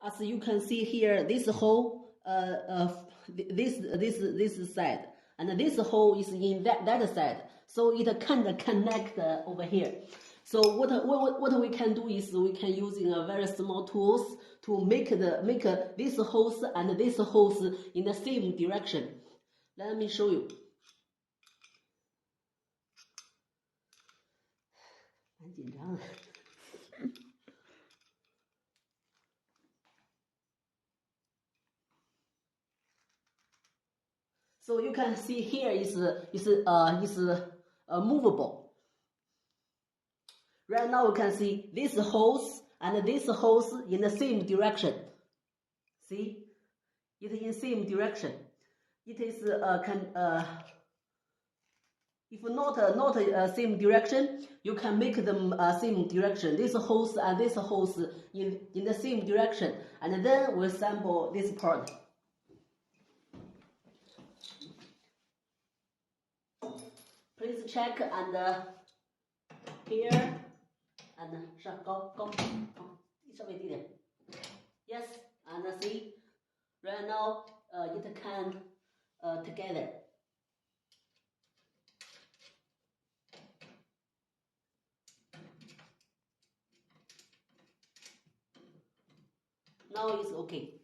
As you can see here, this hole, this side, and this hole is in that side, so it can't connect over here. So what we can do is we can using a very small tools to make this holes and this holes in the same direction. Let me show you. So you can see here is movable. Right now you can see this holes and this holes in the same direction. See, it in same direction. It is if not same direction, you can make them same direction. This holes and this holes in the same direction, and then we assemble this part. Please check and here and 上高稍微低点 Yes, and see right now it can together. Now it's okay.